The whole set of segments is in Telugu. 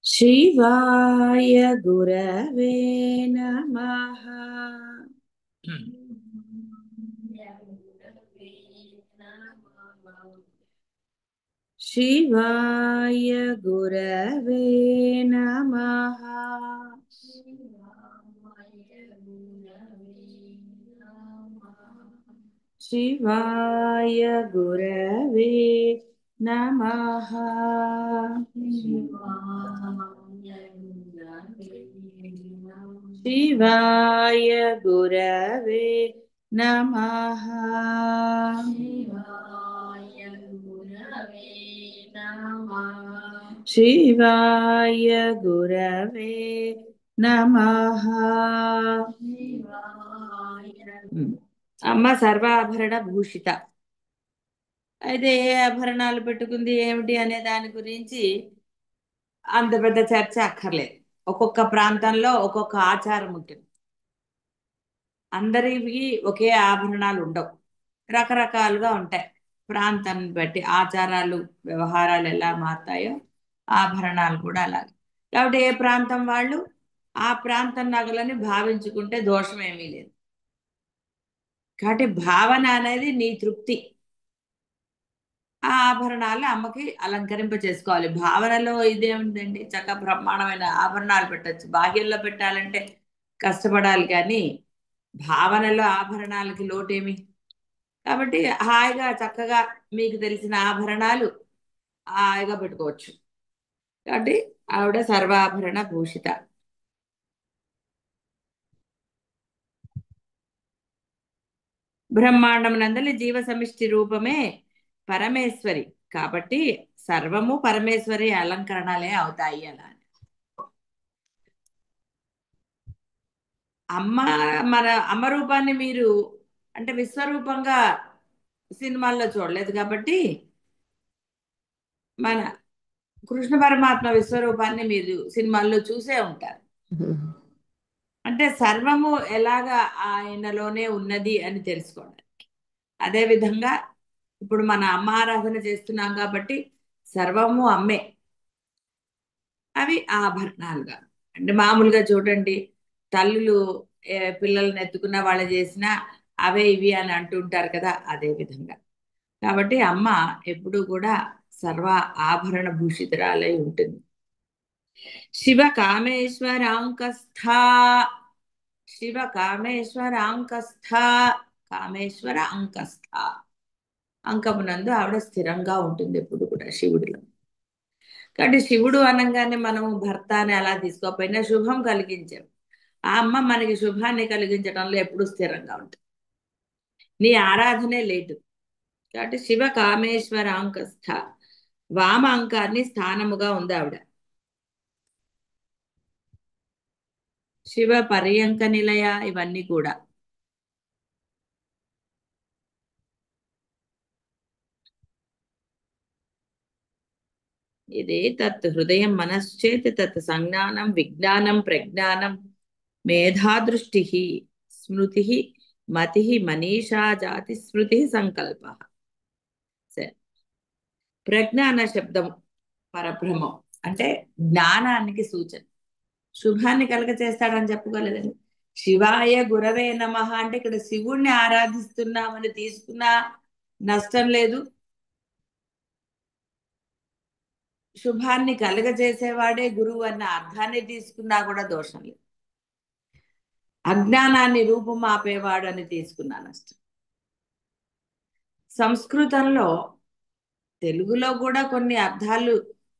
शिवाय गुरवे नमः। शिवाय गुरवे नमः। शिवाय गुरवे नमः। शिवाय गुरवे नमः। शिवाय गुरवे नमः। అమ్మ సర్వాభరణ భూషిత. అయితే ఏ ఆభరణాలు పెట్టుకుంది ఏమిటి అనే దాని గురించి అంత పెద్ద చర్చ అక్కర్లేదు. ఒక్కొక్క ప్రాంతంలో ఒక్కొక్క ఆచారం ఉంటుంది. అందరివి ఒకే ఆభరణాలు ఉండవు, రకరకాలుగా ఉంటాయి. ప్రాంతాన్ని బట్టి ఆచారాలు వ్యవహారాలు ఎలా మారుతాయో ఆభరణాలు కూడా అలాగే. కాబట్టి ఏ ప్రాంతం వాళ్ళు ఆ ప్రాంతం నగలని భావించుకుంటే దోషం ఏమీ లేదు. కాబట్టి భావన అనేది నీ తృప్తి. ఆ ఆభరణాలు అమ్మకి అలంకరింప చేసుకోవాలి. భావనలో ఇదేముందండి, చక్క బ్రహ్మాండమైన ఆభరణాలు పెట్టచ్చు. బాహ్యంలో పెట్టాలంటే కష్టపడాలి, కానీ భావనలో ఆభరణాలకి లోటేమి. కాబట్టి హాయిగా చక్కగా మీకు తెలిసిన ఆభరణాలు హాయిగా పెట్టుకోవచ్చు. కాబట్టి ఆవిడ సర్వాభరణ భూషిత. బ్రహ్మాండం నందలి జీవ సమిష్టి రూపమే పరమేశ్వరి. కాబట్టి సర్వము పరమేశ్వరి అలంకరణలే అవుతాయి అలా. అమ్మ, మన అమ్మ రూపాన్ని మీరు అంటే విశ్వరూపంగా సినిమాల్లో చూడలేదు కాబట్టి మన కృష్ణ పరమాత్మ విశ్వరూపాన్ని మీరు సినిమాల్లో చూసే ఉంటారు. అంటే సర్వము ఎలాగా ఆయనలోనే ఉన్నది అని తెలుసుకోండి. అదేవిధంగా ఇప్పుడు మన అమ్మ ఆరాధన చేస్తున్నాం కాబట్టి సర్వము అమ్మే. అవి ఆభరణాలుగా. అంటే మామూలుగా చూడండి, తల్లులు పిల్లల్ని ఎత్తుకున్న వాళ్ళు చేసినా అవే ఇవి అని అంటుంటారు కదా, అదే విధంగా. కాబట్టి అమ్మ ఎప్పుడూ కూడా సర్వ ఆభరణ భూషితురాలై ఉంటుంది. శివ కామేశ్వరాంకస్థ. శివ కామేశ్వరాంకస్థ. కామేశ్వర అంకస్థ. అంకమునందు ఆవిడ స్థిరంగా ఉంటుంది ఎప్పుడు కూడా శివుడిలో. కాబట్టి శివుడు అనగానే మనం భర్త అని అలా తీసుకోకపోయినా శుభం కలిగించాం. ఆ అమ్మ మనకి శుభాన్ని కలిగించడంలో ఎప్పుడు స్థిరంగా ఉంటుంది. నీ ఆరాధనే లేటు. కాబట్టి శివ కామేశ్వర అంకస్థ. వామ అంకాన్ని స్థానముగా ఉంది ఆవిడ. శివ పర్యంక నిలయ, ఇవన్నీ కూడా. ఇది తత్ హృదయం మనశ్చేతి తత్ సంజ్ఞానం విజ్ఞానం ప్రజ్ఞానం మేధాదృష్టి స్మృతి మతి మనీషా జాతి స్మృతి సంకల్ప. సరే, ప్రజ్ఞ అన్న శబ్దం పరబ్రహ్మం అంటే జ్ఞానానికి సూచన. శుభాన్ని కలగ చేస్తాడని చెప్పుకోలేదండి. శివాయ గురవే నమః అంటే ఇక్కడ శివుణ్ణి ఆరాధిస్తున్నామని తీసుకున్నా నష్టం లేదు, శుభాన్ని కలగజేసేవాడే గురువు అన్న అర్థాన్ని తీసుకున్నా కూడా దోషం లేదు. అజ్ఞానాన్ని రూపుమాపేవాడు అని తీసుకున్నా నష్టం. సంస్కృతంలో, తెలుగులో కూడా కొన్ని అర్థాలు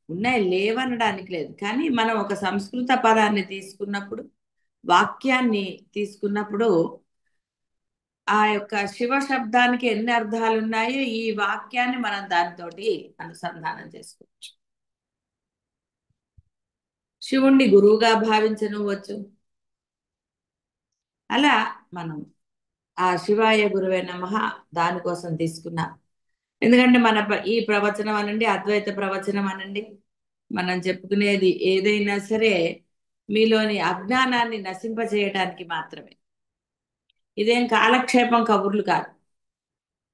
ఉన్నాయి, లేవనడానికి లేదు. కానీ మనం ఒక సంస్కృత పదాన్ని తీసుకున్నప్పుడు, వాక్యాన్ని తీసుకున్నప్పుడు ఆ యొక్క శివ శబ్దానికి ఎన్ని అర్థాలు ఉన్నాయో ఈ వాక్యాన్ని మనం దానితోటి అనుసంధానం చేసుకోవచ్చు. శివుణ్ణి గురువుగా భావించనువచ్చు. అలా మనం ఆ శివాయ గురువే నమః దానికోసం తీసుకున్నాం. ఎందుకంటే మన ఈ ప్రవచనం అనండి, అద్వైత ప్రవచనం అనండి, మనం చెప్పుకునేది ఏదైనా సరే మీలోని అజ్ఞానాన్ని నశింపజేయడానికి మాత్రమే. ఇదేం కాలక్షేపం కబుర్లు కాదు.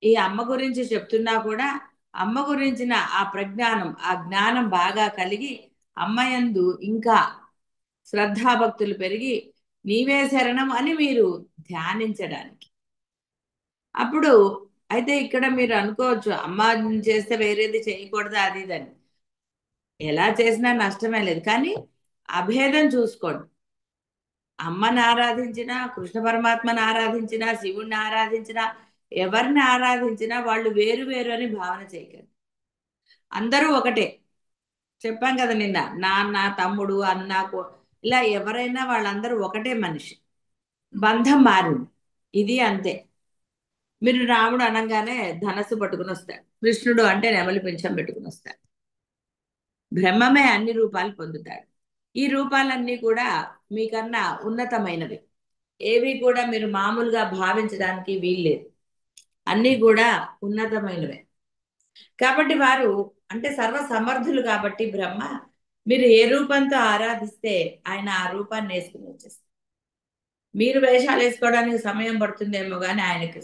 ఈ అమ్మ గురించి చెప్తున్నా కూడా అమ్మ గురించిన ఆ ప్రజ్ఞానం, ఆ జ్ఞానం బాగా కలిగి అమ్మయందు ఇంకా శ్రద్ధాభక్తులు పెరిగి నీవే శరణం అని మీరు ధ్యానించడానికి. అప్పుడు అయితే ఇక్కడ మీరు అనుకోవచ్చు, అమ్మ చేస్తే వేరేది చేయకూడదు అది ఇదని. ఎలా చేసినా నష్టమే లేదు, కానీ అభేదం చూసుకోండి. అమ్మని ఆరాధించినా, కృష్ణ పరమాత్మని ఆరాధించినా, శివుణ్ణి ఆరాధించినా, ఎవరిని ఆరాధించినా వాళ్ళు వేరు వేరు అని భావన చేయకండి. అందరూ ఒకటే. చెప్పాం కదా నిన్న, నాన్న, తమ్ముడు, అన్న, ఇలా ఎవరైనా వాళ్ళందరూ ఒకటే మనిషి. బంధం మారింది, ఇది అంతే. మీరు రాముడు అనగానే ధనస్సు పట్టుకుని వస్తాడు, కృష్ణుడు అంటే నెమలి పింఛం పెట్టుకుని వస్తాడు. బ్రహ్మమే అన్ని రూపాలు పొందుతాడు. ఈ రూపాలన్నీ కూడా మీకన్నా ఉన్నతమైనవి. ఏవి కూడా మీరు మామూలుగా భావించడానికి వీల్లేదు. అన్నీ కూడా ఉన్నతమైనవే. కాబట్టి వారు అంటే సర్వ సమర్థులు కాబట్టి బ్రహ్మ, మీరు ఏ రూపంతో ఆరాధిస్తే ఆయన ఆ రూపాన్ని వేసుకుని వచ్చేస్తారు. మీరు వేషాలు వేసుకోవడానికి సమయం పడుతుందేమో కానీ ఆయనకి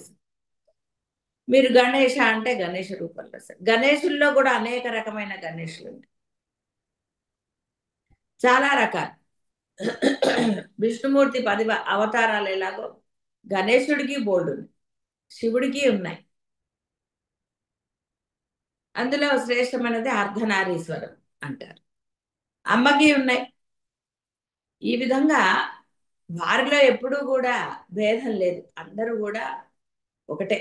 మీరు గణేష అంటే గణేష రూపంలో వస్తారు. గణేషుల్లో కూడా అనేక రకమైన గణేషులు ఉంటాయి, చాలా రకాలు. విష్ణుమూర్తి 10 అవతారాలు ఎలాగో గణేశుడికి బోల్డు ఉన్నాయి, శివుడికి ఉన్నాయి. అందులో శ్రేష్టమైనది అర్ధనారీశ్వరం అంటారు. అమ్మకి ఉన్నాయి. ఈ విధంగా వారిలో ఎప్పుడూ కూడా భేదం లేదు, అందరూ కూడా ఒకటే.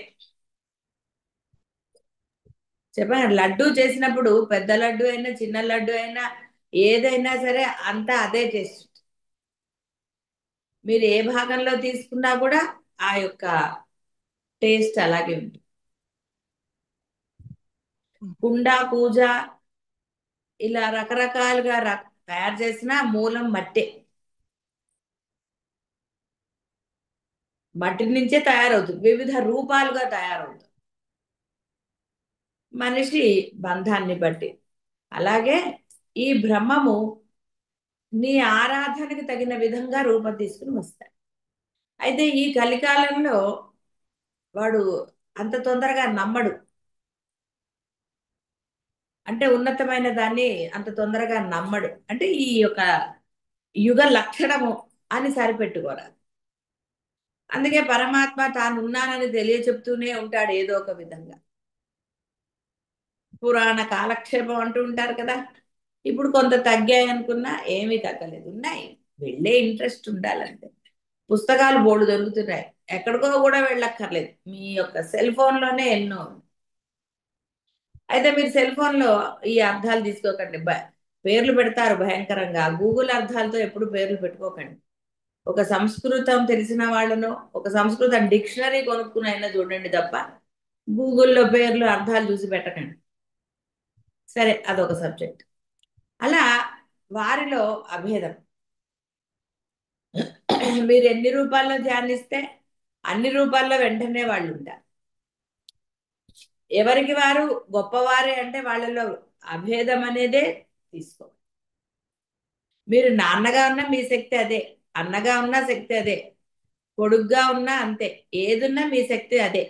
చెప్పండి, లడ్డూ చేసినప్పుడు పెద్ద లడ్డు అయినా చిన్న లడ్డు అయినా ఏదైనా సరే అంతా అదే టేస్ట్. మీరు ఏ భాగంలో తీసుకున్నా కూడా ఆ యొక్క టేస్ట్ అలాగే ఉంటుంది. కుండ పూజ ఇలా రకరకాలుగా తయారు చేసిన మూలం మట్టే. మట్టి నుంచే తయారవుతుంది, వివిధ రూపాలుగా తయారవుతుంది మనిషి బంధాన్ని బట్టి. అలాగే ఈ బ్రహ్మము నీ ఆరాధనకి తగిన విధంగా రూపం తీసుకుని వస్తాడు. అయితే ఈ కలికాలంలో వాడు అంత తొందరగా నమ్మడు, అంటే ఉన్నతమైన దాన్ని అంత తొందరగా నమ్మడు. అంటే ఈ యొక్క యుగ లక్షణము అని సరిపెట్టుకోరాదు. అందుకే పరమాత్మ తాను ఉన్నానని తెలియచెప్తూనే ఉంటాడు ఏదో ఒక విధంగా. పురాణ కాలక్షేపం అంటూ ఉంటారు కదా. ఇప్పుడు కొంత తగ్గాయి అనుకున్నా ఏమీ తగ్గలేదు, ఉన్నాయి. వెళ్ళే ఇంట్రెస్ట్ ఉండాలంటే పుస్తకాలు బోర్డు దొరుకుతున్నాయి, ఎక్కడికో కూడా వెళ్ళక్కర్లేదు, మీ యొక్క సెల్ ఫోన్లోనే ఎన్నో. అయితే మీరు సెల్ ఫోన్లో ఈ అర్థాలు తీసుకోకండి, పేర్లు పెడతారు భయంకరంగా. గూగుల్ అర్థాలతో ఎప్పుడు పేర్లు పెట్టుకోకండి. ఒక సంస్కృతం తెలిసిన వాళ్ళను, ఒక సంస్కృత డిక్షనరీ కొనుక్కుని అయినా చూడండి తప్ప గూగుల్లో పేర్లు అర్థాలు చూసి పెట్టకండి. సరే, అదొక సబ్జెక్ట్. అలా వారిలో అభేదం. మీరు ఎన్ని రూపాల్లో ధ్యానిస్తే అన్ని రూపాల్లో వెంటనే వాళ్ళు ఉంటారు. ఎవరికి వారు గొప్పవారే అంటే వాళ్ళలో అభేదం అనేదే తీసుకో. మీరు నాన్నగా ఉన్నా మీ శక్తి అదే, అన్నగా ఉన్నా శక్తి అదే, కొడుగ్గా ఉన్నా అంతే, ఏదున్నా మీ శక్తి అదే.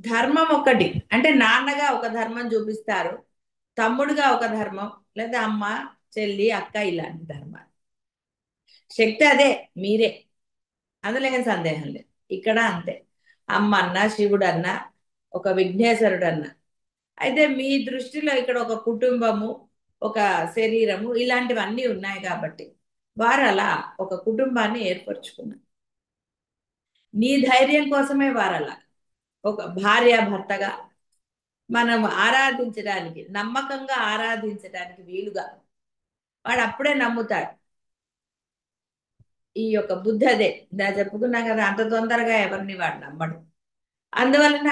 ధర్మం ఒకటి, అంటే నాన్నగా ఒక ధర్మం చూపిస్తారు, తమ్ముడుగా ఒక ధర్మం, లేదా అమ్మ, చెల్లి, అక్క ఇలాంటి ధర్మాలు. శక్తి అదే, మీరే, అందులో ఏం సందేహం లేదు. ఇక్కడ అంతే, అమ్మ అన్న, శివుడు అన్న, ఒక విఘ్నేశ్వరుడు అన్న. అయితే మీ దృష్టిలో ఇక్కడ ఒక కుటుంబము, ఒక శరీరము ఇలాంటివన్నీ ఉన్నాయి కాబట్టి వారు అలా ఒక కుటుంబాన్ని ఏర్పరచుకున్నారు. నీ ధైర్యం కోసమే వారు అలా ఒక భార్యాభర్తగా మనం ఆరాధించడానికి, నమ్మకంగా ఆరాధించడానికి వీలుగా వాడు అప్పుడే నమ్ముతాడు. ఈ యొక్క బుద్ధి అదే, దా చెప్పుకున్నాం కదా, అంత తొందరగా ఎవరిని వాడు నమ్మడు. అందువలన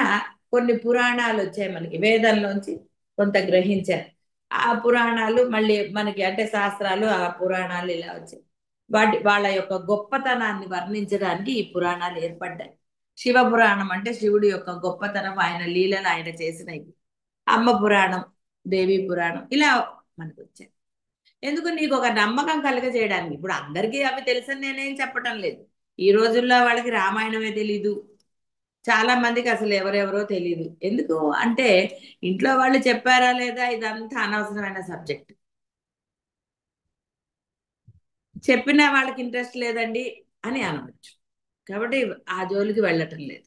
కొన్ని పురాణాలు వచ్చాయి మనకి, వేదంలోంచి కొంత గ్రహించారు. ఆ పురాణాలు మళ్ళీ మనకి అంటే శాస్త్రాలు, ఆ పురాణాలు ఇలా వచ్చాయి. వాళ్ళ యొక్క గొప్పతనాన్ని వర్ణించడానికి ఈ పురాణాలు ఏర్పడ్డాయి. శివ పురాణం అంటే శివుడి యొక్క గొప్పతనం, ఆయన లీలలు, ఆయన చేసినవి. అమ్మ పురాణం, దేవి పురాణం ఇలా మనకు వచ్చాయి. ఎందుకు, నీకు ఒక నమ్మకం కలుగజేయడానికి. ఇప్పుడు అందరికీ అవి తెలుసని నేనేం చెప్పటం లేదు. ఈ రోజుల్లో వాళ్ళకి రామాయణమే తెలీదు, చాలా మందికి అసలు ఎవరెవరో తెలియదు. ఎందుకు అంటే ఇంట్లో వాళ్ళు చెప్పారా లేదా ఇదంతా అనవసరమైన సబ్జెక్ట్. చెప్పినా వాళ్ళకి ఇంట్రెస్ట్ లేదండి అని అనవచ్చు. కాబట్టి ఆ జోలికి వెళ్ళటం లేదు.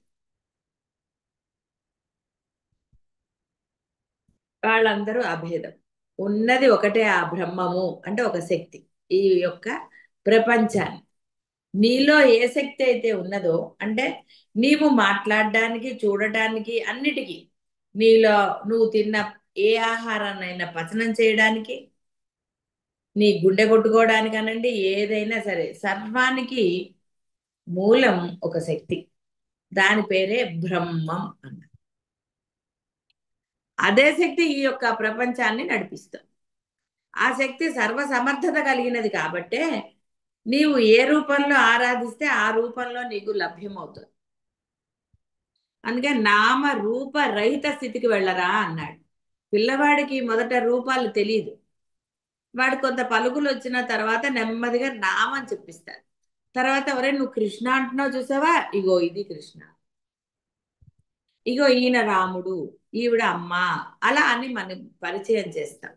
వాళ్ళందరూ అభేదం. ఉన్నది ఒకటే ఆ బ్రహ్మము అంటే ఒక శక్తి. ఈ యొక్క ప్రపంచాన్ని నీలో ఏ శక్తి అయితే ఉన్నదో అంటే నీవు మాట్లాడడానికి చూడటానికి అన్నిటికీ నీలో నువ్వు తిన్న ఏ ఆహారాన్నైనా పచనం చేయడానికి నీ గుండె కొట్టుకోవడానికి అనండి ఏదైనా సరే సర్వానికి మూలం ఒక శక్తి. దాని పేరే బ్రహ్మం అన్న. అదే శక్తి ఈ యొక్క ప్రపంచాన్ని నడిపిస్తుంది. ఆ శక్తి సర్వసమర్థత కలిగినది కాబట్టే నీవు ఏ రూపంలో ఆరాధిస్తే ఆ రూపంలో నీకు లభ్యమవుతుంది. అందుకే నామ రూప రహిత స్థితికి వెళ్ళరా అన్నాడు. పిల్లవాడికి మొదట రూపాలు తెలియదు. వాడు కొంత పలుకులు వచ్చిన తర్వాత నెమ్మదిగా నామం చెప్పిస్తారు. తర్వాత ఎవరే నువ్వు కృష్ణ అంటున్నావు చూసావా, ఇగో ఇది కృష్ణ, ఇగో ఈయన రాముడు, ఈవిడ అమ్మ, అలా అని మనం పరిచయం చేస్తాం.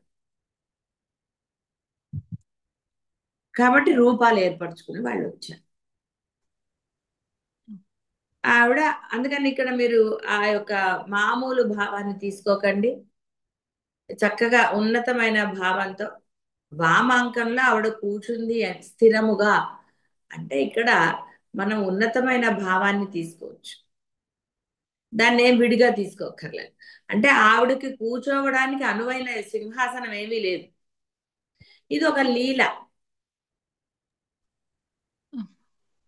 కాబట్టి రూపాలు ఏర్పరచుకుని వాళ్ళు వచ్చారు. ఆవిడ అందుకని ఇక్కడ మీరు ఆ యొక్క మామూలు భావాన్ని తీసుకోకండి. చక్కగా ఉన్నతమైన భావంతో వామాంకంలో ఆవిడ కూర్చుంది స్థిరముగా అంటే ఇక్కడ మనం ఉన్నతమైన భావాన్ని తీసుకోవచ్చు. దాన్ని ఏం విడిగా తీసుకోకర్లేదు. అంటే ఆవిడకి కూర్చోవడానికి అనువైన సింహాసనం ఏమీ లేదు. ఇది ఒక లీల.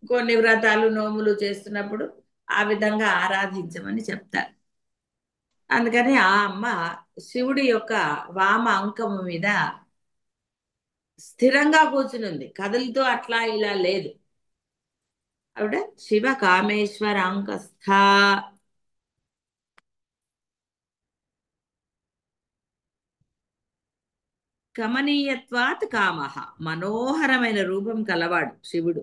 కొన్ని వ్రతాలు నోములు చేస్తున్నప్పుడు ఆ విధంగా ఆరాధించమని చెప్తారు. అందుకని ఆ అమ్మ శివుడి యొక్క వామ అంకము మీద స్థిరంగా కూర్చునుంది, కదులుతూ అట్లా ఇలా లేదు. ఆవిడ శివ కామేశ్వరాంకస్థ. కమనీయత్వాత్ కామః. మనోహరమైన రూపం కలవాడు శివుడు.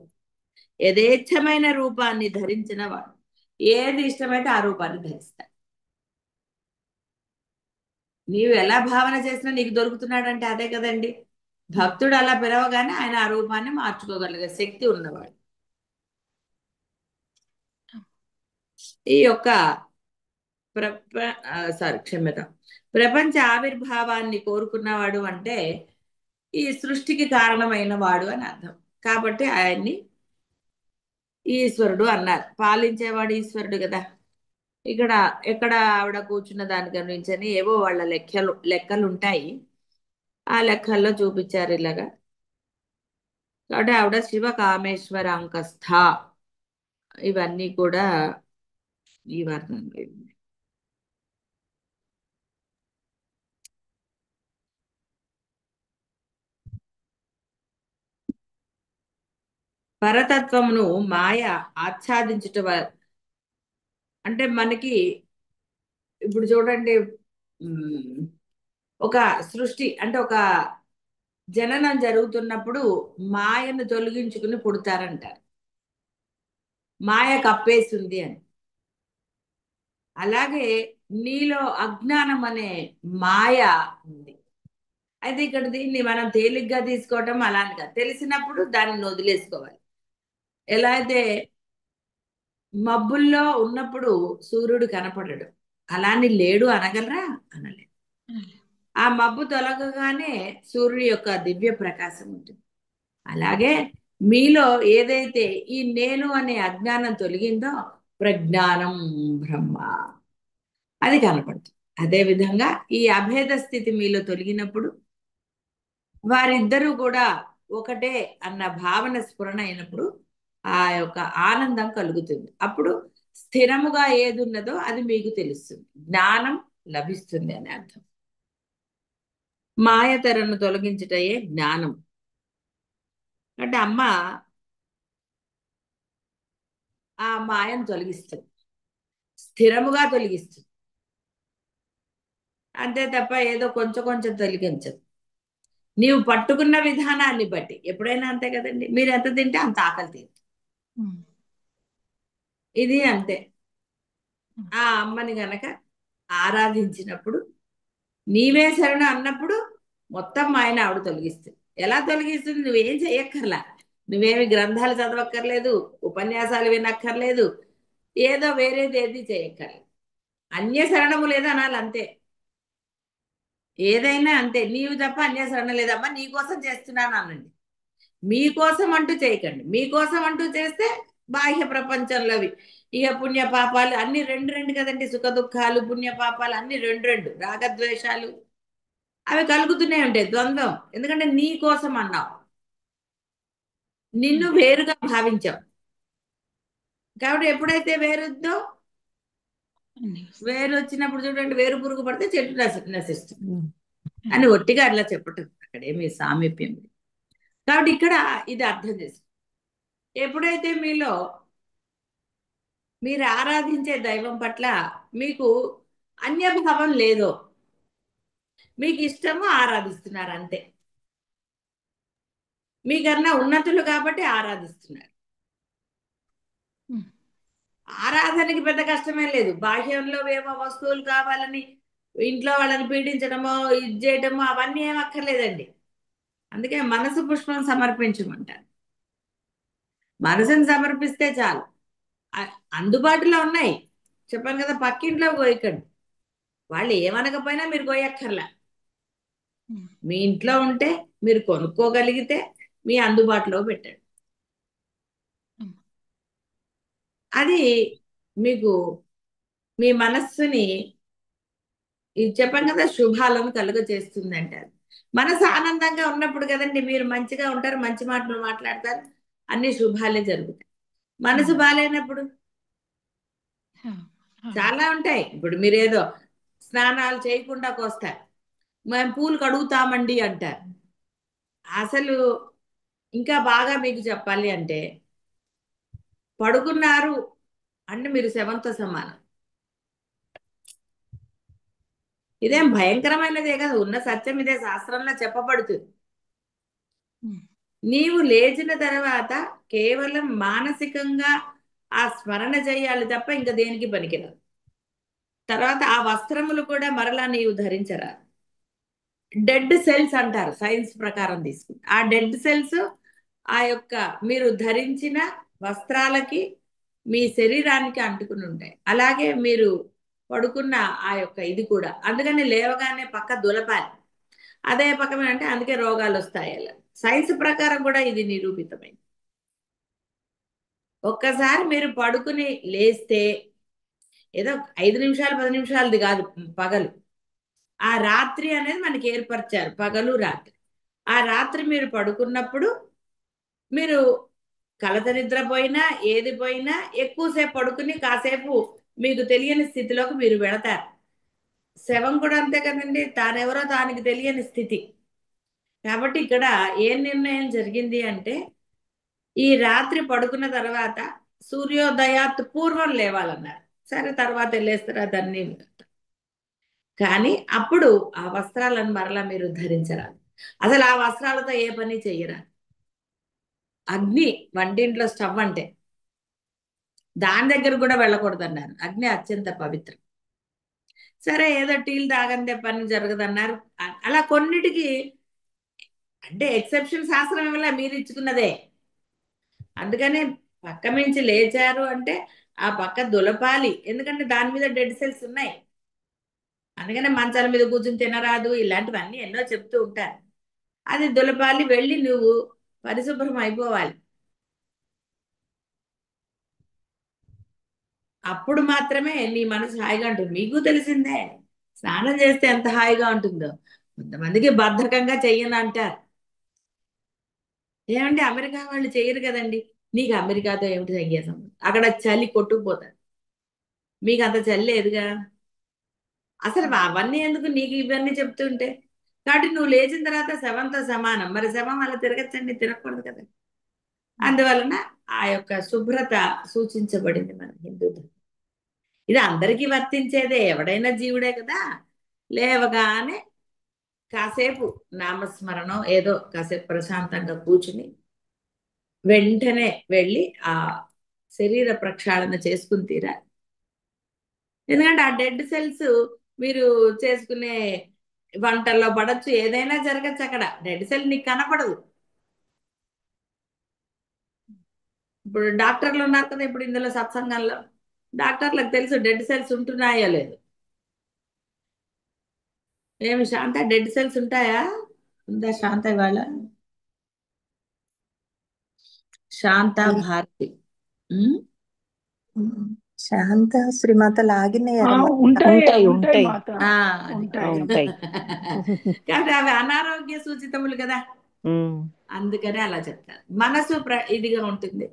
యథేచ్ఛమైన రూపాన్ని ధరించిన వాడు. ఏది ఇష్టమైతే ఆ రూపాన్ని ధరిస్తాడు. నీవు ఎలా భావన చేసినా నీకు దొరుకుతున్నాడంటే అదే కదండి. భక్తుడు అలా పిలవగానే ఆయన ఆ రూపాన్ని మార్చుకోగలిగే శక్తి ఉన్నవాడు. ఈ యొక్క క్షమ్యత, ప్రపంచ ఆవిర్భావాన్ని కోరుకున్నవాడు అంటే ఈ సృష్టికి కారణమైన వాడు అని అర్థం. కాబట్టి ఆయన్ని ఈశ్వరుడు అన్నారు. పాలించేవాడు ఈశ్వరుడు కదా. ఇక్కడ ఎక్కడ ఆవిడ కూర్చున్న దాని గురించి ఏవో వాళ్ళ లెక్కలు ఉంటాయి. ఆ లెక్కల్లో చూపించారు ఇలాగా. కాబట్టి ఆవిడ శివ కామేశ్వర అంకస్థ. ఇవన్నీ కూడా ఈ వర్ణం. పరతత్వమును మాయ ఆచ్ఛాదించుట అంటే మనకి ఇప్పుడు చూడండి, ఉమ్, ఒక సృష్టి అంటే ఒక జననం జరుగుతున్నప్పుడు మాయను తొలగించుకుని పుడతారంటారు. మాయ కప్పేస్తుంది అని. అలాగే నీలో అజ్ఞానం అనే మాయ ఉంది. అయితే ఇక్కడ దీన్ని మనం తేలిగ్గా తీసుకోవటం అలాని కాదు. తెలిసినప్పుడు దాన్ని వదిలేసుకోవాలి. ఎలా అయితే మబ్బుల్లో ఉన్నప్పుడు సూర్యుడు కనపడడు, అలాని లేడు అనగలరా? అనలే. ఆ మబ్బు తొలగగానే సూర్యుడి యొక్క దివ్య ప్రకాశం ఉంటుంది. అలాగే మీలో ఏదైతే ఈ నేను అనే అజ్ఞానం తొలగిందో ప్రజ్ఞానం బ్రహ్మ అది కనపడుతుంది. అదేవిధంగా ఈ అభేద స్థితి మీలో తొలగినప్పుడు వారిద్దరూ కూడా ఒకటే అన్న భావన స్ఫురణ అయినప్పుడు ఆ యొక్క ఆనందం కలుగుతుంది. అప్పుడు స్థిరముగా ఏది ఉన్నదో అది మీకు తెలుస్తుంది, జ్ఞానం లభిస్తుంది అని అర్థం. మాయతెరను తొలగించుటయే జ్ఞానం. అంటే అమ్మ ఆ మాయను తొలగిస్తుంది, స్థిరముగా తొలగిస్తుంది. అంతే తప్ప ఏదో కొంచెం కొంచెం తొలగించదు. నీవు పట్టుకున్న విధానాన్ని బట్టి ఎప్పుడైనా అంతే కదండి. మీరు ఎంత తింటే అంత ఆకలి తీరు. ఇది అంతే. ఆ అమ్మని గనక ఆరాధించినప్పుడు నీవే శరణు అన్నప్పుడు మొత్తం మాయన ఆవిడ తొలగిస్తుంది. ఎలా తొలగిస్తుంది? నువ్వేం చెయ్యక్కర్లా. నువ్వేమి గ్రంథాలు చదవక్కర్లేదు, ఉపన్యాసాలు వినక్కర్లేదు, ఏదో వేరేది ఏది చేయక్కర్లేదు. అన్య శరణము లేదు అనాలి అంతే. ఏదైనా అంతే. నీవు తప్ప అన్య శరణ లేదమ్మా, నీకోసం చేస్తున్నాను అనండి. మీకోసం అంటూ చేయకండి. మీకోసం అంటూ చేస్తే బాహ్య ప్రపంచంలోవి ఇక పుణ్య పాపాలు అన్ని రెండు రెండు కదండి. సుఖ దుఃఖాలు పుణ్య పాపాలు అన్ని రెండు రెండు, రాగద్వేషాలు అవి కలుగుతూనే ఉంటాయి, ద్వంద్వం. ఎందుకంటే నీ కోసం అన్నావు, నిన్ను వేరుగా భావించావు కాబట్టి ఎప్పుడైతే వేరుద్దో, వేరు వచ్చినప్పుడు చూడండి, వేరు పురుగు పడితే చెట్టు నశిస్తుంది అని ఒట్టిగా అట్లా చెప్పటం అక్కడేమి సామీప్యం లేదు. కాబట్టి ఇక్కడ ఇది అర్థం చేసి, ఎప్పుడైతే మీలో మీరు ఆరాధించే దైవం పట్ల మీకు అన్యభావం లేదో, మీకు ఇష్టము ఆరాధిస్తున్నారు అంతే. మీకన్నా ఉన్నతులు కాబట్టి ఆరాధిస్తున్నారు. ఆరాధనకి పెద్ద కష్టమే లేదు. బాహ్యంలో ఏమో వస్తువులు కావాలని ఇంట్లో వాళ్ళని పీడించడమో ఇది చేయడమో అవన్నీ ఏం అక్కర్లేదండి. అందుకే మనసు పుష్పం సమర్పించమంటారు. మనసుని సమర్పిస్తే చాలు. అందుబాటులో ఉన్నాయి, చెప్పాను కదా, పక్కింట్లో కోయకండి. వాళ్ళు ఏమనకపోయినా మీరు కోయక్కర్లా. మీ ఇంట్లో ఉంటే మీరు కొనుక్కోగలిగితే మీ అందుబాటులో పెట్టండి. అది మీకు మీ మనస్సుని ఇది చెప్పాను కదా, శుభాలను కలుగ చేస్తుంది అంటారు. మనసు ఆనందంగా ఉన్నప్పుడు కదండి మీరు మంచిగా ఉంటారు, మంచి మాటలు మాట్లాడతారు, అన్ని శుభాలే జరుగుతాయి. మనసు బాగాలేనప్పుడు చాలా ఉంటాయి. ఇప్పుడు మీరేదో స్నానాలు చేయకుండా కోస్తారు, మేము పూలు కడుగుతామండి అంటారు. అసలు ఇంకా బాగా మీకు చెప్పాలి అంటే, పడుకున్నారు అంటే మీరు శవంతో సమానం. ఇదేం భయంకరమైనదే కదా, ఉన్న సత్యం ఇదే, శాస్త్రంలో చెప్పబడుతుంది. నీవు లేచిన తర్వాత కేవలం మానసికంగా ఆ స్మరణ చేయాలి తప్ప ఇంకా దేనికి పనికిరాదు. తర్వాత ఆ వస్త్రములు కూడా మరలా నీవు ధరించరా. డెడ్ సెల్స్ అంటారు సైన్స్ ప్రకారం తీసుకుంటే. ఆ డెడ్ సెల్స్ ఆ యొక్క మీరు ధరించిన వస్త్రాలకి మీ శరీరానికి అంటుకుని ఉంటాయి. అలాగే మీరు పడుకున్న ఆ యొక్క ఇది కూడా, అందుకని లేవగానే పక్క దులపాలి. అదే పక్కన అంటే అందుకే రోగాలు వస్తాయి. అలా సైన్స్ ప్రకారం కూడా ఇది నిరూపితమైంది. ఒక్కసారి మీరు పడుకుని లేస్తే ఏదో 5 నిమిషాలు 10 నిమిషాలది కాదు పగలు, ఆ రాత్రి అనేది మనకి ఏర్పరిచారు, పగలు రాత్రి. ఆ రాత్రి మీరు పడుకున్నప్పుడు మీరు కలత నిద్ర పోయినా ఏది పోయినా ఎక్కువసేపు పడుకుని కాసేపు మీకు తెలియని స్థితిలోకి మీరు వెళతారు. శవం కూడా అంతే కదండి, తానెవరో తానికి తెలియని స్థితి. కాబట్టి ఇక్కడ ఏం నిర్ణయం జరిగింది అంటే, ఈ రాత్రి పడుకున్న తర్వాత సూర్యోదయాత్ పూర్వం లేవాలన్నారు. సరే తర్వాత వెళ్ళేస్తారు దాన్ని. కానీ అప్పుడు ఆ వస్త్రాలను మరలా మీరు ధరించరాదు. అసలు ఆ వస్త్రాలతో ఏ పని చెయ్యరా. అగ్ని, వంటింట్లో స్టవ్ అంటే దాని దగ్గర కూడా వెళ్ళకూడదన్నారు. అగ్ని అత్యంత పవిత్రం. సరే ఏదో టీలు తాగందే పని జరగదన్నారు. అలా కొన్నిటికి అంటే ఎక్సెప్షన్ శాస్త్రం వల్ల మీరు ఇచ్చుకున్నదే. అందుకని పక్క నుంచి లేచారు అంటే ఆ పక్క దులపాలి, ఎందుకంటే దాని మీద డెడ్ సెల్స్ ఉన్నాయి. అందుకనే మంచాల మీద కూర్చుని తినరాదు, ఇలాంటివన్నీ ఎన్నో చెప్తూ ఉంటారు. అది దులపాలి, వెళ్ళి నువ్వు పరిశుభ్రం అయిపోవాలి. అప్పుడు మాత్రమే నీ మనసు హాయిగా ఉంటుంది. మీకు తెలిసిందే స్నానం చేస్తే ఎంత హాయిగా ఉంటుందో. కొంతమందికి బద్ధకంగా చెయ్యను అంటారు. ఏమంటే అమెరికా వాళ్ళు చెయ్యరు కదండి. నీకు అమెరికాతో ఏమిటి సంగీతం, అక్కడ చలి కొట్టుకుపోతారు, మీకు అంత చలి లేదుగా. అసలు అవన్నీ ఎందుకు నీకు ఇవన్నీ చెప్తుంటే. కాబట్టి నువ్వు లేచిన తర్వాత శవంతో సమానం. మరి శవం అలా తిరగచ్చండి, తిరగకూడదు కదా. అందువలన ఆ యొక్క శుభ్రత సూచించబడింది మన హిందూ ధర్మం. ఇది అందరికీ వర్తించేదే, ఎవడైనా జీవుడే కదా. లేవగానే కాసేపు నామస్మరణం ఏదో కాసేపు ప్రశాంతంగా కూర్చుని వెంటనే వెళ్ళి ఆ శరీర ప్రక్షాళన చేసుకుని తీరాలి. ఎందుకంటే ఆ డెడ్ సెల్స్ మీరు చేసుకునే వంటల్లో పడచ్చు, ఏదైనా జరగచ్చు. అక్కడ డెడ్ సెల్ నీకు కనపడదు. ఇప్పుడు డాక్టర్లు ఉన్నారు కదా ఇప్పుడు ఇందులో సత్సంగంలో, డాక్టర్లకు తెలుసు డెడ్ సెల్స్ ఉంటున్నాయో లేదు. ఏమి శాంత, డెడ్ సెల్స్ ఉంటాయా? ఉందా శాంత ఇవాళ? శాంత భారతి. ఉమ్? శాంత శ్రీమాత ఆ, లాగినాయరమ్మ. ఉంటాయి ఉంటాయి ఉంటాయి ఉంటాయి మాత, ఆ, అది. ఉంటాయి. ఉంటాయి. కాబట్టి అవి అనారోగ్య సూచితములు కదా, ఉమ్. అందుకనే అలా చెప్తారు. మనసు ఇదిగా ఉంటుంది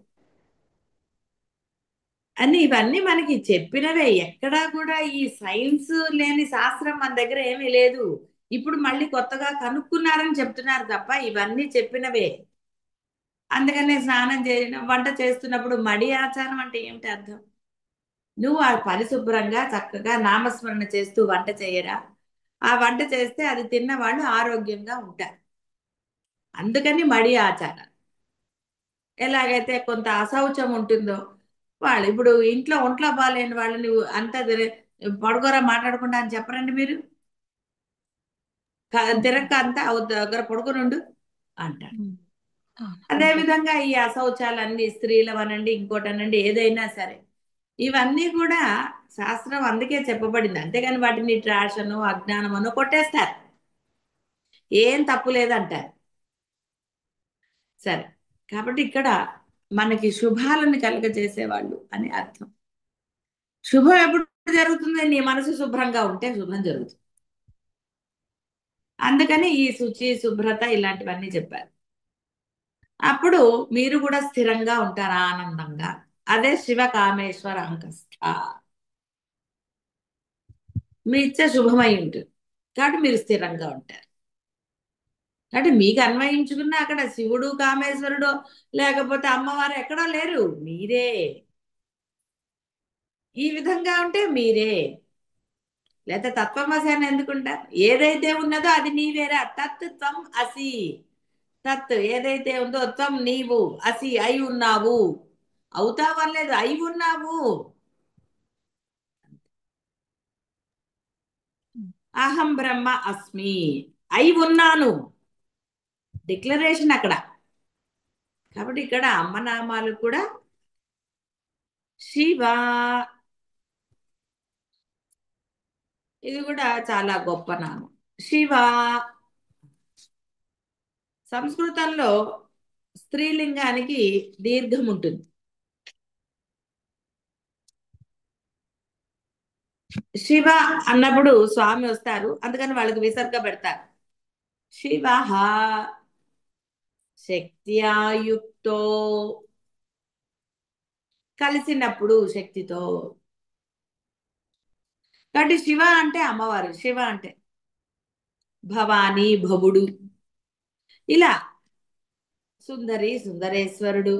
అని. ఇవన్నీ మనకి చెప్పినవే. ఎక్కడా కూడా ఈ సైన్స్ లేని శాస్త్రం మన దగ్గర ఏమీ లేదు. ఇప్పుడు మళ్ళీ కొత్తగా కనుక్కున్నారని చెప్తున్నారు తప్ప ఇవన్నీ చెప్పినవే. అందుకనే స్నానం చేయడం, వంట చేస్తున్నప్పుడు మడి ఆచారం అంటే ఏమిటి అర్థం? నువ్వు ఆ పరిశుభ్రంగా చక్కగా నామస్మరణ చేస్తూ వంట చేయరా? ఆ వంట చేస్తే అది తిన్న వాళ్ళు ఆరోగ్యంగా ఉంటారు. అందుకని మడి ఆచారం. ఎలాగైతే కొంత అశౌచం ఉంటుందో, వాళ్ళు ఇప్పుడు ఒంట్లో బాగాలేని వాళ్ళు నువ్వు అంత పడుకోరా మాట్లాడకుండా అని చెప్పరండి మీరు. తిరక్క అంతా దగ్గర పడుకునుండు అంటారు. అదేవిధంగా ఈ అశౌచాలన్నీ స్త్రీలవనండి, ఇంకోటనండి, ఏదైనా సరే ఇవన్నీ కూడా శాస్త్రం అందుకే చెప్పబడింది. అంతేగాని వాటిని ట్రాష్ అను అజ్ఞానం అను కొట్టేస్తారు. ఏం తప్పు లేదంటారు. సరే, కాబట్టి ఇక్కడ మనకి శుభాలను కలుగజేసేవాళ్ళు అని అర్థం. శుభం ఎప్పుడు జరుగుతుంది? నీ మనసు శుభ్రంగా ఉంటే శుభం జరుగుతుంది. అందుకని ఈ శుచి, శుభ్రత ఇలాంటివన్నీ చెప్పారు. అప్పుడు మీరు కూడా స్థిరంగా ఉంటారు, ఆనందంగా. అదే శివ కామేశ్వర అంకస్థ. మీ ఇచ్చే శుభమై ఉంటుంది కాబట్టి మీరు స్థిరంగా ఉంటారు. కాబట్టి మీకు అన్వయించుకున్న అక్కడ శివుడు, కామేశ్వరుడు, లేకపోతే అమ్మవారు ఎక్కడో లేరు, మీరే. ఈ విధంగా ఉంటే మీరే. లేకపోతే తత్వమసి అని ఎందుకుంటారు? ఏదైతే ఉన్నదో అది నీవేరా. తత్ త్వం అసి. తత్ ఏదైతే ఉందో త్వం నీవు, అసి అయి ఉన్నావు. అవుతావు అనలేదు, అయి ఉన్నావు. అహం బ్రహ్మ అస్మి, అయి ఉన్నాను, డిక్లరేషన్ అక్కడ. కాబట్టి ఇక్కడ అమ్మ నామాలు కూడా శివ, ఇది కూడా చాలా గొప్ప నామం. శివ సంస్కృతంలో స్త్రీలింగానికి దీర్ఘం ఉంటుంది. శివ అన్నప్పుడు స్వామి వస్తారు, అందుకని వాళ్ళకి విసర్గ పెడతారు. శివ శక్త్యాయుక్తో, కలిసినప్పుడు శక్తితో. కాబట్టి శివ అంటే అమ్మవారు, శివ అంటే భవానీ, భవుడు, ఇలా సుందరి, సుందరేశ్వరుడు.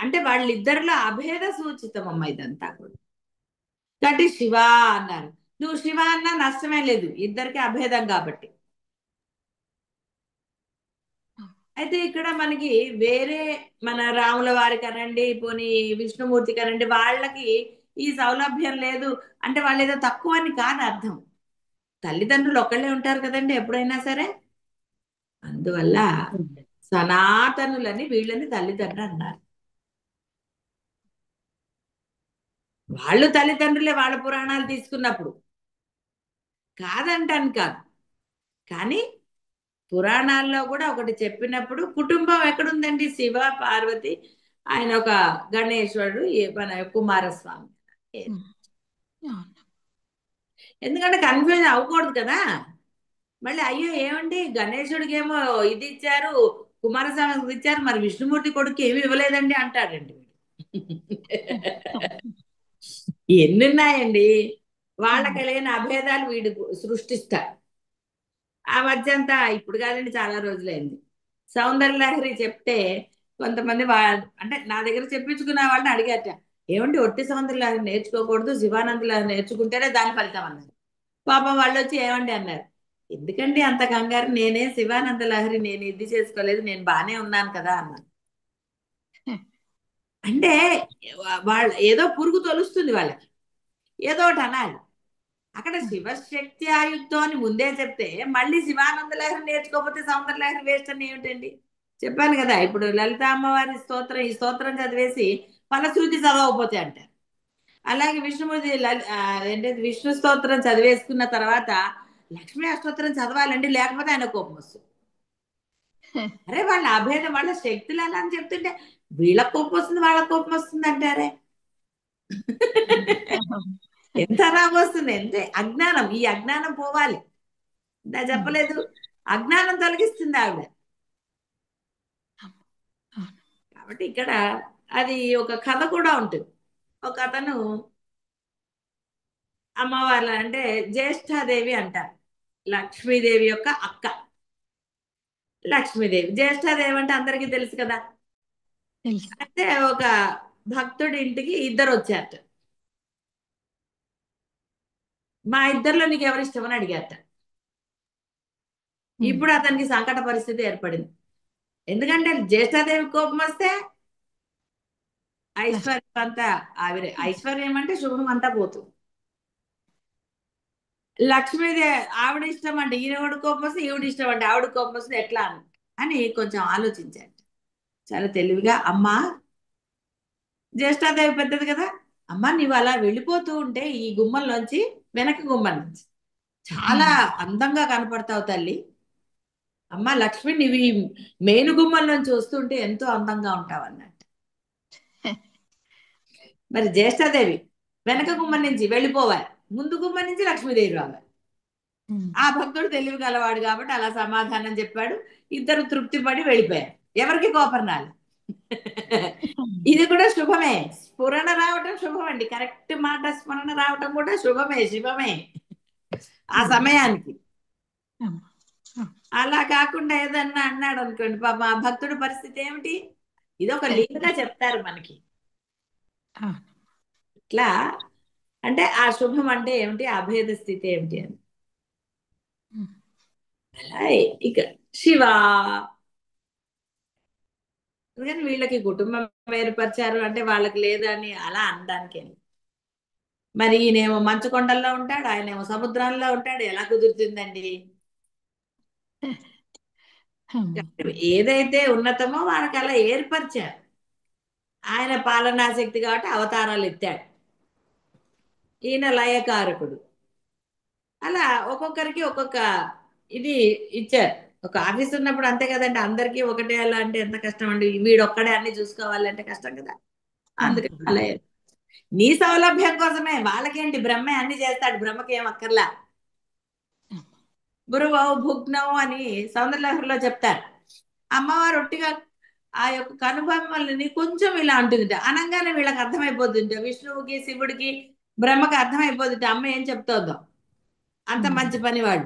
అంటే వాళ్ళిద్దరిలో అభేద సూచితం అమ్మ ఇదంతా కూడా. కాబట్టి శివ అన్నారు. నువ్వు శివ అన్నా నష్టమే లేదు, ఇద్దరికి అభేదం కాబట్టి. అయితే ఇక్కడ మనకి వేరే మన రాముల వారి కనండి, పోనీ విష్ణుమూర్తి కనండి, వాళ్ళకి ఈ సౌలభ్యం లేదు అంటే వాళ్ళు ఏదో తక్కువ అని కాదు అర్థం. తల్లిదండ్రులు ఒకళ్ళే ఉంటారు కదండి ఎప్పుడైనా సరే. అందువల్ల సనాతనులని వీళ్ళని తల్లిదండ్రులు అన్నారు. వాళ్ళు తల్లిదండ్రులే వాళ్ళ పురాణాలు తీసుకున్నప్పుడు, కాదంటాను కాదు. కానీ పురాణాల్లో కూడా ఒకటి చెప్పినప్పుడు కుటుంబం ఎక్కడుందండి? శివ, పార్వతి, ఆయన ఒక గణేశ్వరుడు, మన కుమారస్వామి. ఎందుకంటే కన్ఫ్యూజన్ అవ్వకూడదు కదా. మళ్ళీ అయ్యో ఏమండి గణేశుడికి ఏమో ఇది ఇచ్చారు, కుమారస్వామికి ఇచ్చారు, మరి విష్ణుమూర్తి కొడుకు ఏమి ఇవ్వలేదండి అంటాడండి. ఎన్నున్నాయండి? వాళ్ళకి లేని అభేదాలు వీడు సృష్టిస్తారు. ఆ మధ్య అంతా, ఇప్పుడు కాదండి చాలా రోజులైంది, సౌందర్యలహరి చెప్తే కొంతమంది అంటే నా దగ్గర చెప్పించుకున్న వాళ్ళని అడిగారట, ఏమండి ఒట్టి సౌందర్యలహరి నేర్చుకోకూడదు, శివానంద లహరి నేర్చుకుంటేనే దాని ఫలితం అన్నారు. పాపం వాళ్ళు వచ్చి ఏమండి అన్నారు, ఎందుకండి అంత కంగారు, నేనే శివానంద లహరి నేను ఇది చేసుకోలేదు, నేను బానే ఉన్నాను కదా అన్నారు. అంటే వాళ్ళు ఏదో పురుగు తొలుస్తుంది వాళ్ళకి. ఏదో ఒకటి అనాలి. అక్కడ శివశక్తి ఆయుక్తం అని ముందే చెప్తే మళ్ళీ శివానంద లహరి నేర్చుకోకపోతే సౌందర్య లహరి వేస్ట్ అని ఏమిటండి? చెప్పాను కదా, ఇప్పుడు లలిత అమ్మవారి స్తోత్రం, ఈ స్తోత్రం చదివేసి ఫలశ్రుతి చదవకపోతే అంటారు. అలాగే విష్ణుమూర్తి ఏంటంటే విష్ణు స్తోత్రం చదివేసుకున్న తర్వాత లక్ష్మీ అష్టోత్తరం చదవాలండి, లేకపోతే ఆయన కోపం వస్తుంది. అరే వాళ్ళ అభేదం, వాళ్ళ శక్తులు అలా అని చెప్తుంటే వీళ్ళ కోపం వస్తుంది, వాళ్ళ కోపం వస్తుంది అంటారే. ఎంత రాబోస్తుంది వస్తుంది, ఎంతే అజ్ఞానం. ఈ అజ్ఞానం పోవాలి. నా చెప్పలేదు, అజ్ఞానం తొలగిస్తుంది ఆవిడ. కాబట్టి ఇక్కడ అది ఒక కథ కూడా ఉంటుంది. ఒక అతను అమ్మవార్ల అంటే జ్యేష్ఠాదేవి అంటారు, లక్ష్మీదేవి యొక్క అక్క లక్ష్మీదేవి. జ్యేష్ఠాదేవి అంటే అందరికీ తెలుసు కదా. అయితే ఒక భక్తుడి ఇంటికి ఇద్దరు వచ్చారట. మా ఇద్దరిలో నీకు ఎవరు ఇష్టం అని అడిగారట. ఇప్పుడు అతనికి సంకట పరిస్థితి ఏర్పడింది. ఎందుకంటే జ్యేష్ఠాదేవి కోపం వస్తే ఐశ్వర్యం అంతా ఆవిరే. ఐశ్వర్యం అంటే శుభం అంతా పోతుంది. లక్ష్మీదేవి ఆవిడ ఇష్టం అంటే ఈయనవాడు కోపం వస్తే, ఈవిడ ఇష్టం అంటే ఆవిడ కోపం వస్తే ఎట్లా అని కొంచెం ఆలోచించారు. చాలా తెలివిగా, అమ్మా జ్యేష్ఠాదేవి పెద్దది కదా, అమ్మ నీవు అలా వెళ్ళిపోతూ ఉంటే ఈ గుమ్మంలోంచి, వెనక గుమ్మం నుంచి చాలా అందంగా కనపడతావు తల్లి. అమ్మ లక్ష్మి, నీవి మేను గుమ్మంలోంచి వస్తుంటే ఎంతో అందంగా ఉంటావు అన్నట్టు. మరి జ్యేష్ఠాదేవి వెనక గుమ్మం నుంచి వెళ్ళిపోవాలి, ముందు గుమ్మం నుంచి లక్ష్మీదేవి రావాలి. ఆ భక్తుడు తెలివి గలవాడు కాబట్టి అలా సమాధానం చెప్పాడు. ఇద్దరు తృప్తి పడి వెళ్ళిపోయారు. ఎవరికి కోపం రాలి. ఇది కూడా శుభమే. స్ఫురణ రావటం శుభం అండి. కరెక్ట్ మాట స్మరణ రావటం కూడా శుభమే, శుభమే ఆ సమయానికి. అలా కాకుండా ఏదన్నా అన్నాడు అనుకోండి, పాప ఆ భక్తుడి పరిస్థితి ఏమిటి? ఇదొక లీలగా చెప్తారు మనకి. ఇట్లా అంటే ఆ శుభం అంటే ఏమిటి, అభేద స్థితి ఏమిటి అని. అలా ఇక శివ, అందుకని వీళ్ళకి కుటుంబం ఏర్పరిచారు అంటే వాళ్ళకి లేదని అలా అనడానికి. మరి ఈయనేమో మంచు కొండల్లో ఉంటాడు, ఆయనేమో సముద్రాల్లో ఉంటాడు, ఎలా కుదురుతుందండి? ఏదైతే ఉన్నతమో వాళ్ళకి అలా ఏర్పరిచారు. ఆయన పాలనాశక్తి కాబట్టి అవతారాలు ఎత్తాడు. ఈయన లయకారకుడు. అలా ఒక్కొక్కరికి ఒక్కొక్క ఇది ఇచ్చారు. ఒక ఆఫీస్ ఉన్నప్పుడు అంతే కదండి, అందరికీ ఒకటే అలా అంటే ఎంత కష్టం అండి. వీడొక్కడే అన్ని చూసుకోవాలంటే కష్టం కదా. అందుకని అలా నీ సౌలభ్యం కోసమే. వాళ్ళకేంటి, బ్రహ్మే అన్ని చేస్తాడు, బ్రహ్మకి ఏం అక్కర్లా. గురువవు భుగ్నవు అని సౌందర్యలహరిలో చెప్తారు. అమ్మవారు ఒట్టిగా ఆ యొక్క కనుబొమ్మల్ని కొంచెం ఇలా అంటుంది, అనంగానే వీళ్ళకి అర్థమైపోతుంది. విష్ణువుకి, శివుడికి, బ్రహ్మకి అర్థమైపోతుంది అమ్మ ఏం చెప్తోందో. అంత మంచి పనివాడు.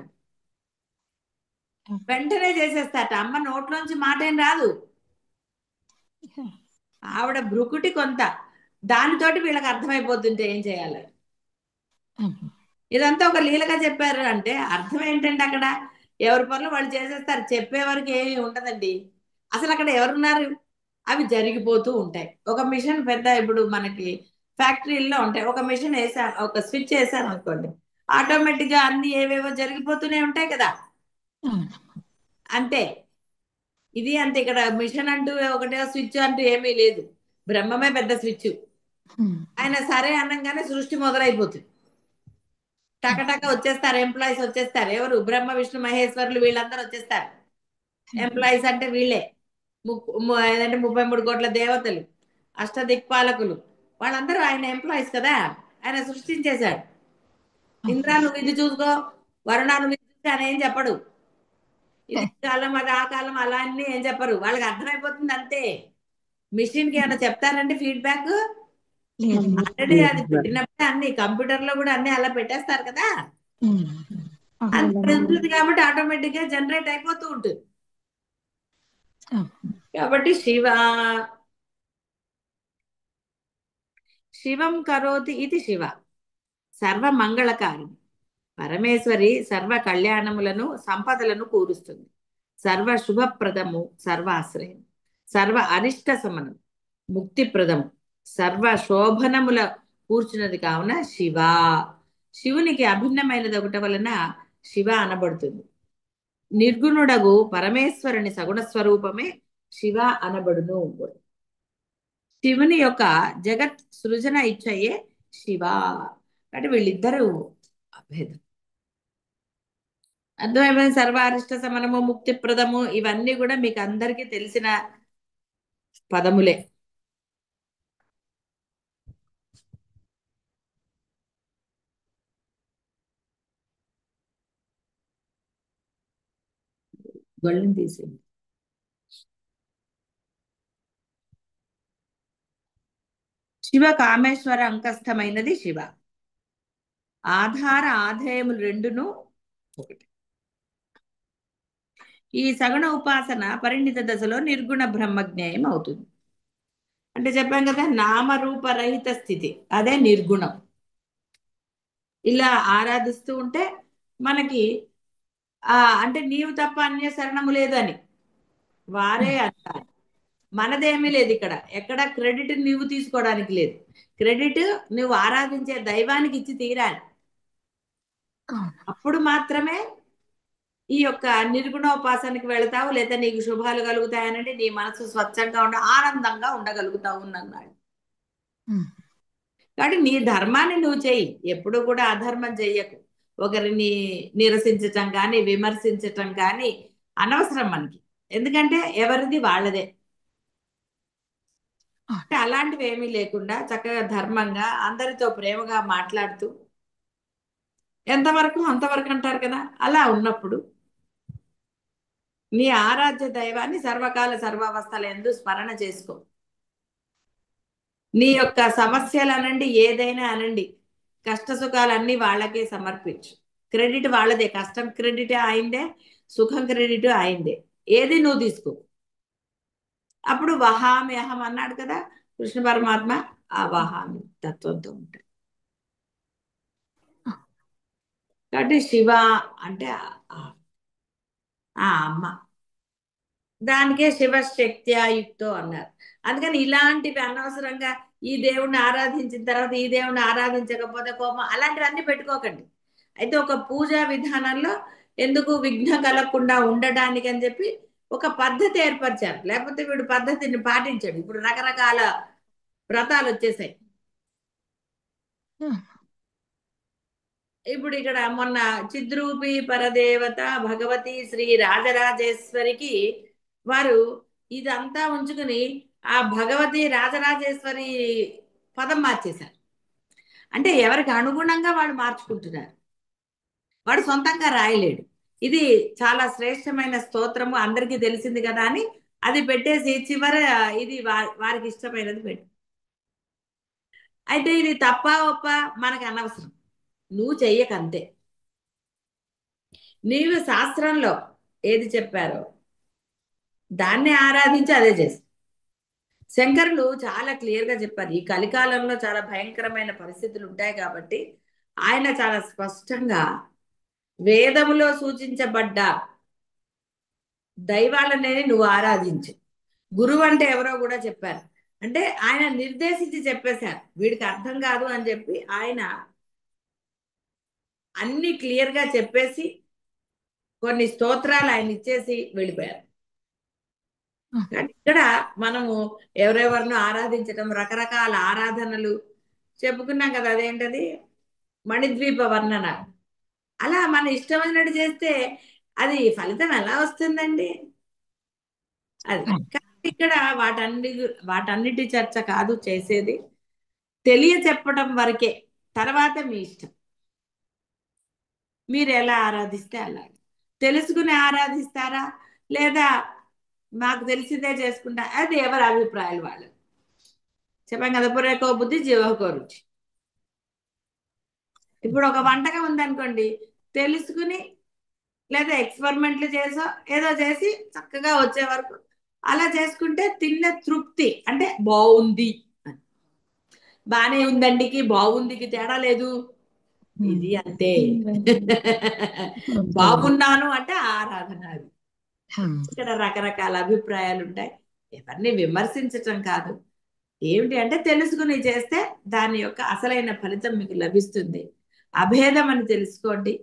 వెంటనే చేసేస్తాట. అమ్మ నోట్లోంచి మాట ఏం రాదు, ఆవిడ భ్రుకుటి కొంత, దానితోటి వీళ్ళకి అర్థమైపోతుంటే ఏం చేయాలి. ఇదంతా ఒక లీలగా చెప్పారు అంటే అర్థం ఏంటంటే అక్కడ ఎవరి పనులు వాళ్ళు చేసేస్తారు. చెప్పే వరకు ఏమి ఉండదండి. అసలు అక్కడ ఎవరున్నారు, అవి జరిగిపోతూ ఉంటాయి. ఒక మిషన్ పెద్ద, ఇప్పుడు మనకి ఫ్యాక్టరీల్లో ఉంటాయి. ఒక మిషన్ వేసా, ఒక స్విచ్ వేసాను అనుకోండి, ఆటోమేటిక్ గా అన్ని ఏవేవో జరిగిపోతూనే ఉంటాయి కదా. అంతే, ఇది అంతే. ఇక్కడ మిషన్ అంటూ ఒకటే స్విచ్ అంటూ ఏమీ లేదు. బ్రహ్మమే పెద్ద స్విచ్. ఆయన సరే అనగానే సృష్టి మొదలైపోతుంది. టకటక వచ్చేస్తారు, ఎంప్లాయీస్ వచ్చేస్తారు. ఎవరు? బ్రహ్మ విష్ణు మహేశ్వరులు, వీళ్ళందరూ వచ్చేస్తారు. ఎంప్లాయీస్ అంటే వీళ్ళే. ఏదంటే 33 కోట్ల దేవతలు, అష్టదిక్పాలకులు, వాళ్ళందరూ ఆయన ఎంప్లాయీస్ కదా. ఆయన సృష్టించేశాడు. ఇంద్రా నువ్వు ఇది చూసుకో, వరుణ నువ్వు ఇది చూసి అని ఏం చెప్పడు. ఇది కాలం, అది ఆ కాలం, అలా అన్ని ఏం చెప్పరు. వాళ్ళకి అర్థమైపోతుంది అంతే. మిషన్ కి ఏమైనా చెప్తారంటే ఫీడ్బ్యాక్ ఆల్రెడీ అది పెట్టినప్పుడే అన్ని కంప్యూటర్ లో కూడా అన్ని అలా పెట్టేస్తారు కదా. అది ఉంటుంది కాబట్టి ఆటోమేటిక్ గా జనరేట్ అయిపోతూ ఉంటుంది. కాబట్టి శివం కరోతి ఇది శివ సర్వమంగళకారి. పరమేశ్వరి సర్వ కళ్యాణములను, సంపదలను కూరుస్తుంది. సర్వ శుభప్రదము, సర్వాశ్రయం, సర్వ అరిష్ట సమనం, ముక్తిప్రదము, సర్వ శోభనముల కూర్చున్నది కావున శివ. శివునికి అభిన్నమైనది ఒకటి వలన శివ అనబడుతుంది. నిర్గుణుడగు పరమేశ్వరుని సగుణ స్వరూపమే శివ అనబడును. శివుని యొక్క జగత్ సృజన ఇచ్చయే శివ. అంటే వీళ్ళిద్దరూ అభేదం. అర్థమైపోయింది. సర్వారిష్ట సమనము, ముక్తిప్రదము, ఇవన్నీ కూడా మీకు అందరికీ తెలిసిన పదములే. గొళ్ళని తీసేయండి. శివ కామేశ్వర అంకస్థమైనది శివ. ఆధార ఆధేయములు రెండును ఒకటి. ఈ సగుణ ఉపాసన పరిణిత దశలో నిర్గుణ బ్రహ్మజ్ఞేయం అవుతుంది. అంటే చెప్పాం కదా, నామరూపరహిత స్థితి, అదే నిర్గుణం. ఇలా ఆరాధిస్తూ ఉంటే మనకి అంటే నీవు తప్ప అన్య శరణము లేదని వారే అంటారు. మనదేమీ లేదు ఇక్కడ. ఎక్కడ క్రెడిట్ నువ్వు తీసుకోవడానికి లేదు. క్రెడిట్ నువ్వు ఆరాధించే దైవానికి ఇచ్చి తీరాలి. అప్పుడు మాత్రమే ఈ యొక్క నిర్గుణోపాసనకి వెళతావు, లేదా నీకు శుభాలు కలుగుతాయనంటే నీ మనసు స్వచ్ఛంగా ఆనందంగా ఉండగలుగుతావు అన్నాడు. కాబట్టి నీ ధర్మాన్ని నువ్వు చెయ్యి, ఎప్పుడు కూడా అధర్మం చెయ్యకు. ఒకరిని నిరసించటం కానీ విమర్శించటం కానీ అనవసరం మనకి. ఎందుకంటే ఎవరిది వాళ్ళదే. అలాంటివి ఏమీ లేకుండా చక్కగా ధర్మంగా అందరితో ప్రేమగా మాట్లాడుతూ, ఎంతవరకు అంతవరకు అంటారు కదా, అలా ఉన్నప్పుడు నీ ఆరాధ్య దైవాన్ని సర్వకాల సర్వావస్థలందు స్మరణ చేసుకో. నీ యొక్క సమస్యలు అనండి, ఏదైనా అనండి, కష్ట సుఖాలన్నీ వాళ్ళకే సమర్పించు. క్రెడిట్ వాళ్ళదే. కష్టం క్రెడిట్ ఆయిందే, సుఖం క్రెడిట్ ఆయిందే. ఏది నువ్వు తీసుకో. అప్పుడు వహామి అహం అన్నాడు కదా కృష్ణ పరమాత్మ, ఆ వహామి తత్వంతో ఉంటాడు. కాబట్టి శివ అంటే అమ్మ, దానికే శివశక్త్యాయుక్తో అన్నారు. అందుకని ఇలాంటివి అనవసరంగా ఈ దేవుణ్ణి ఆరాధించిన తర్వాత ఈ దేవుణ్ణి ఆరాధించకపోతే కోపం, అలాంటివన్నీ పెట్టుకోకండి. అయితే ఒక పూజా విధానంలో ఎందుకు విఘ్నం కలగకుండా ఉండడానికి అని చెప్పి ఒక పద్ధతి ఏర్పరిచారు. లేకపోతే వీడు పద్ధతిని పాటించాడు. ఇప్పుడు రకరకాల వ్రతాలు వచ్చేసాయి. ఇప్పుడు ఇక్కడ మొన్న చిద్రూపి పరదేవత భగవతి శ్రీ రాజరాజేశ్వరికి వారు ఇదంతా ఉంచుకుని ఆ భగవతి రాజరాజేశ్వరి పదం మార్చేశారు. అంటే ఎవరికి అనుగుణంగా వాడు మార్చుకుంటున్నారు. వాడు సొంతంగా రాయలేడు. ఇది చాలా శ్రేష్టమైన స్తోత్రము, అందరికీ తెలిసింది కదా అని అది పెట్టేసి చివర ఇది వారికి ఇష్టమైనది పెట్టు. అయితే ఇది తప్ప ఒప్ప మనకు అనవసరం, నువ్వు చెయ్యకంతే. నీవు శాస్త్రంలో ఏది చెప్పారో దాన్ని ఆరాధించి అదే చేసి. శంకరులు చాలా క్లియర్గా చెప్పారు, ఈ కలికాలంలో చాలా భయంకరమైన పరిస్థితులు ఉంటాయి కాబట్టి ఆయన చాలా స్పష్టంగా వేదములో సూచించబడ్డ దైవాలనే నువ్వు ఆరాధించు. గురువు అంటే ఎవరో కూడా చెప్పారు. అంటే ఆయన నిర్దేశించి చెప్పేశారు, వీడికి అర్థం కాదు అని చెప్పి ఆయన అన్ని క్లియర్గా చెప్పేసి కొన్ని స్తోత్రాలు ఆయన ఇచ్చేసి వెళ్ళిపోయారు. ఇక్కడ మనము ఎవరెవరినో ఆరాధించటం, రకరకాల ఆరాధనలు చెప్పుకున్నాం కదా, అదేంటది మణిద్వీప వర్ణన. అలా మన ఇష్టమైనట్టు చేస్తే అది ఫలితం ఎలా వస్తుందండి? అది ఇక్కడ వాటన్నిటి చర్చ కాదు చేసేది, తెలియ చెప్పడం వరకే. తర్వాత మీ ఇష్టం, మీరు ఎలా ఆరాధిస్తే అలా. తెలుసుకుని ఆరాధిస్తారా లేదా మాకు తెలిసిందే చేసుకుంటా, అది ఎవరి అభిప్రాయాలు వాళ్ళు. చెప్పాం కదా, పురేకో బుద్ధి జీవకో రుచి. ఇప్పుడు ఒక వంటకం ఉందనుకోండి, తెలుసుకుని లేదా ఎక్స్పెరిమెంట్లు చేసో ఏదో చేసి చక్కగా వచ్చే వరకు అలా చేసుకుంటే తిన్న తృప్తి, అంటే బాగుంది, బానే ఉందండికి బాగుందికి తేడా లేదు, ఇది అంతే. బాగున్నాను అంటే ఆరాధన. అది ఇక్కడ రకరకాల అభిప్రాయాలు ఉంటాయి, ఎవరిని విమర్శించటం కాదు, ఏమిటి అంటే తెలుసుకుని చేస్తే దాని యొక్క అసలైన ఫలితం మీకు లభిస్తుంది. అభేదం అని తెలుసుకోండి.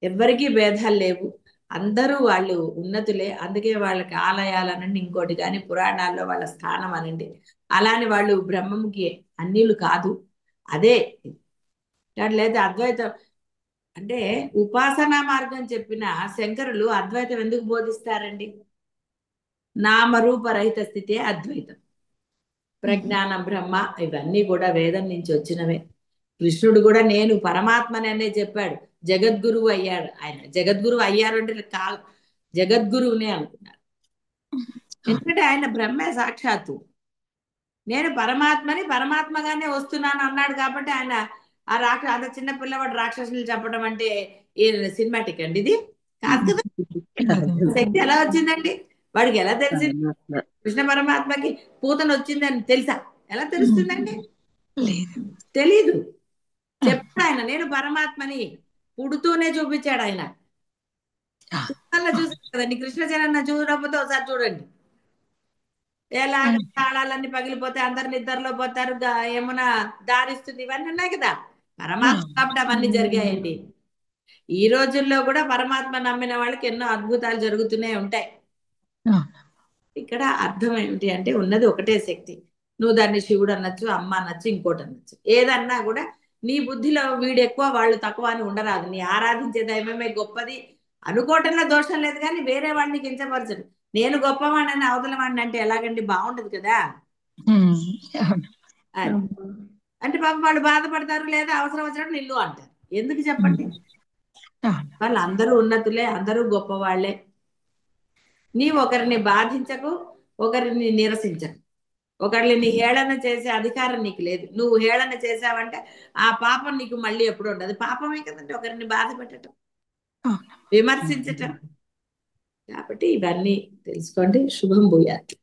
ఎవ్వరికీ భేదాలు లేవు. అందరూ వాళ్ళు ఉన్నతులే. అందుకే వాళ్ళకి ఆలయాలనండి ఇంకోటి కానీ పురాణాల్లో వాళ్ళ స్థానం అనండి. అలాని వాళ్ళు బ్రహ్మంకి అన్యులు కాదు. అదే లేదా అద్వైతం అంటే ఉపాసనా మార్గం చెప్పిన శంకరులు అద్వైతం ఎందుకు బోధిస్తారండి? నామరూపరహిత స్థితే అద్వైతం. ప్రజ్ఞానం బ్రహ్మ ఇవన్నీ కూడా వేదం నుంచి వచ్చినవే. కృష్ణుడు కూడా నేను పరమాత్మననే చెప్పాడు. జగద్గురువు అయ్యాడు ఆయన. జగద్గురువు అయ్యారు అంటే జగద్గురువునే అనుకున్నారు. ఎందుకంటే ఆయన బ్రహ్మే సాక్షాత్తు. నేను పరమాత్మని పరమాత్మగానే వస్తున్నాను అన్నాడు కాబట్టి ఆయన ఆ అంత చిన్న పిల్లవాడు రాక్షసులు చెప్పడం అంటే ఏ సినిమాటిక్ అండి ఇది? కాదు కదా. శక్తి ఎలా వచ్చిందండి? వాడికి ఎలా తెలిసింది? కృష్ణ పరమాత్మకి పూతన వచ్చిందని తెలుసా? ఎలా తెలుస్తుందండి? తెలీదు. చెప్పాడు ఆయన నేను పరమాత్మని. పుడుతూనే చూపించాడు ఆయన. చూసారు కదండి. కృష్ణ చరణ చూడకపోతే ఒకసారి చూడండి. ఎలా తాళాలన్నీ పగిలిపోతే అందరు నిద్రలో పోతారు, ఏమన్నా దారిస్తుంది, ఇవన్నీ ఉన్నాయి కదా. పరమాత్మ కాబట్టి అవన్నీ జరిగాయండి. ఈ రోజుల్లో కూడా పరమాత్మ నమ్మిన వాళ్ళకి ఎన్నో అద్భుతాలు జరుగుతూనే ఉంటాయి. ఇక్కడ అర్థం ఏమిటి అంటే ఉన్నది ఒకటే శక్తి. నువ్వు దాన్ని శివుడు అనొచ్చు, అమ్మ అనొచ్చు, ఇంకోటి అనొచ్చు. ఏదన్నా కూడా నీ బుద్ధిలో వీడు ఎక్కువ వాళ్ళు తక్కువ అని ఉండరాదు. నీ ఆరాధించే దైవమే గొప్పది అనుకోవటంలో దోషం లేదు, కానీ వేరే వాడిని కించపరచడు. నేను గొప్పవాడిని అవతల వాడిని అంటే ఎలాగండి? బాగుండదు కదా. అంటే పాపం వాళ్ళు బాధపడతారు, లేదా అవసరం వచ్చినట్టు నిన్ను అంటారు. ఎందుకు చెప్పండి? వాళ్ళు అందరూ ఉన్నతులే, అందరూ గొప్పవాళ్లే. నీవు ఒకరిని బాధించకు, ఒకరిని నిరసించకు. ఒకరిని హేళన చేసే అధికారం నీకు లేదు. నువ్వు హేళన చేసావంటే ఆ పాపం నీకు మళ్ళీ ఎప్పుడు ఉండదు. పాపమే కదండి ఒకరిని బాధ పెట్టడం, విమర్శించటం. కాబట్టి ఇవన్నీ తెలుసుకోండి. శుభం భూయాత్.